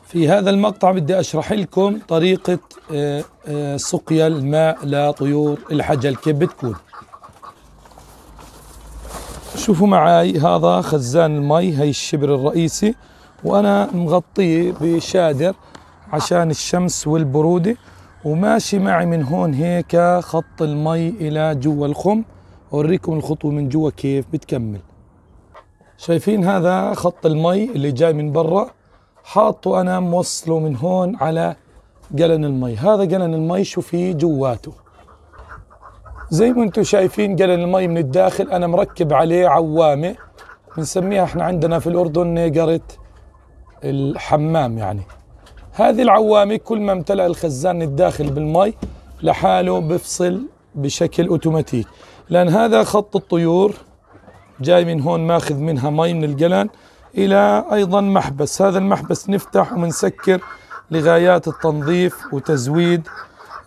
في هذا المقطع بدي أشرح لكم طريقة سقيا الماء لطيور الحجل كيف بتكون. شوفوا معي هذا خزان المي، هي الشبر الرئيسي، وأنا مغطيه بشادر عشان الشمس والبرودة، وماشي معي من هون هيك خط المي إلى جوا الخم. أوريكم الخطوة من جوا كيف بتكمل. شايفين هذا خط المي اللي جاي من برا، حاطه أنا موصله من هون على قلن المي. هذا قلن المي شو فيه جواته، زي ما انتم شايفين قلن المي من الداخل أنا مركب عليه عوامة بنسميها احنا عندنا في الأردن نيقرة الحمام. يعني هذه العوامة كل ما امتلأ الخزان الداخل بالمي لحاله بفصل بشكل اوتوماتيك، لأن هذا خط الطيور جاي من هون ماخذ منها مي من القلن إلى أيضا محبس. هذا المحبس نفتح ومنسكر لغايات التنظيف وتزويد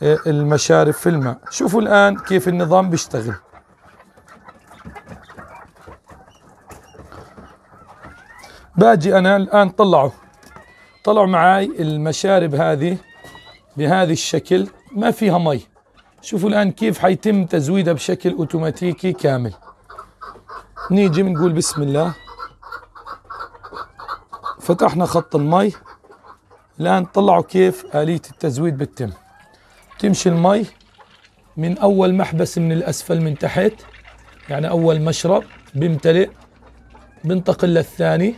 المشارب في الماء. شوفوا الآن كيف النظام بيشتغل. باجي أنا الآن طلعوا معاي المشارب هذه بهذا الشكل ما فيها مي. شوفوا الآن كيف حيتم تزويدها بشكل أوتوماتيكي كامل. نيجي بنقول بسم الله، فتحنا خط المي. الآن طلعوا كيف آلية التزويد بتتم. تمشي المي من أول محبس من الأسفل من تحت، يعني أول مشرب بيمتلئ، بنتقل للثاني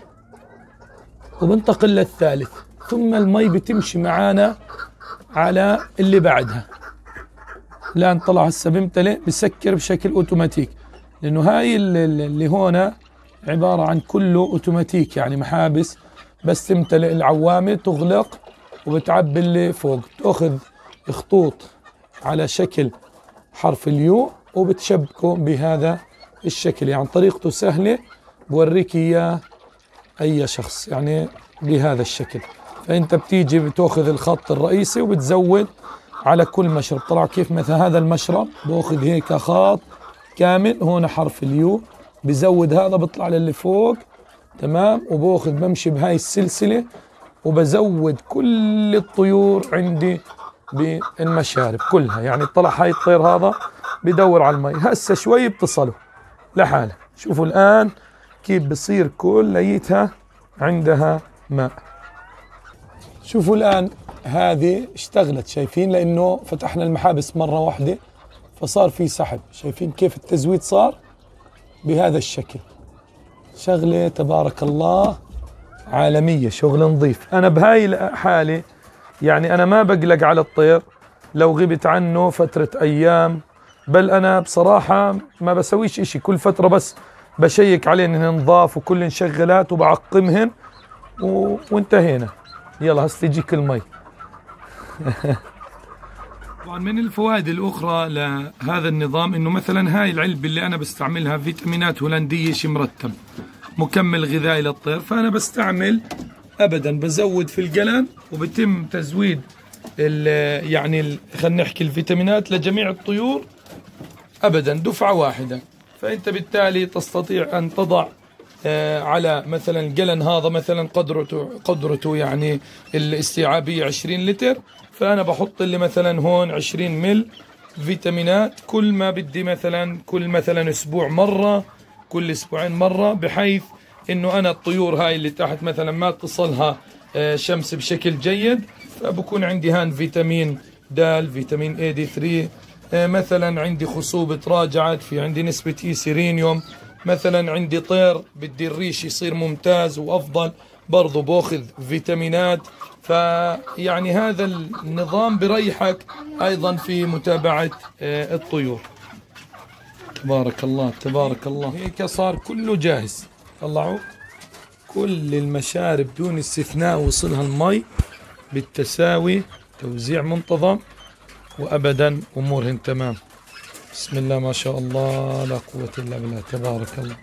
وبنتقل للثالث، ثم المي بتمشي معانا على اللي بعدها. الآن طلع هسه بيمتلئ بسكر بشكل أوتوماتيك، لأنه هاي اللي هنا عبارة عن كله أوتوماتيك، يعني محابس بس تمتلئ العوامة تغلق وبتعبي اللي فوق، تأخذ خطوط على شكل حرف اليو وبتشبكه بهذا الشكل. يعني طريقته سهلة، بوريك إياه أي شخص يعني بهذا الشكل. فأنت بتيجي بتأخذ الخط الرئيسي وبتزود على كل مشرب. طلع كيف مثلا هذا المشرب بأخذ هيك خط كامل، هون حرف اليو بزود هذا بطلع للي فوق، تمام، وباخذ بمشي بهاي السلسلة وبزود كل الطيور عندي بالمشارب كلها. يعني طلع هاي الطير هذا بدور على المي، هسه شوي بتصلوا لحاله. شوفوا الآن كيف بصير كليتها عندها ماء. شوفوا الآن هذه اشتغلت، شايفين، لأنه فتحنا المحابس مرة واحدة فصار في سحب. شايفين كيف التزويد صار بهذا الشكل. شغلة تبارك الله عالمية، شغل نظيف. أنا بهاي الحالة يعني أنا ما بقلق على الطير لو غبت عنه فترة أيام، بل أنا بصراحة ما بسويش إشي، كل فترة بس بشيك عليهن إنهن نضاف وكل شغلات وبعقمهن وانتهينا. يلا هسه تجيك المي. طبعا من الفوائد الأخرى لهذا النظام إنه مثلا هاي العلبة اللي أنا بستعملها فيتامينات هولندية شي مرتب مكمل غذائي للطير، فأنا بستعمل أبدا بزود في القلن وبتم تزويد يعني خلينا نحكي الفيتامينات لجميع الطيور أبدا دفعة واحدة. فأنت بالتالي تستطيع أن تضع على مثلا القلن هذا مثلا قدرته يعني الاستيعابية 20 لتر، فأنا بحط اللي مثلا هون 20 مل فيتامينات كل ما بدي، مثلا كل مثلا أسبوع مرة، كل أسبوعين مرة، بحيث إنه أنا الطيور هاي اللي تحت مثلا ما تصلها شمس بشكل جيد، فبكون عندي هان فيتامين د، فيتامين اي دي 3، مثلا عندي خصوبة راجعت، في عندي نسبة اي سيرينيوم، مثلا عندي طير بدي الريش يصير ممتاز وأفضل برضو باخذ فيتامينات. فيعني هذا النظام بريحك أيضا في متابعة الطيور. تبارك الله تبارك الله. هيك صار كله جاهز. طلعوا كل المشارب دون استثناء وصلها المي بالتساوي، توزيع منتظم، وأبدا أمورهن تمام. بسم الله ما شاء الله لا قوة إلا بالله. تبارك الله.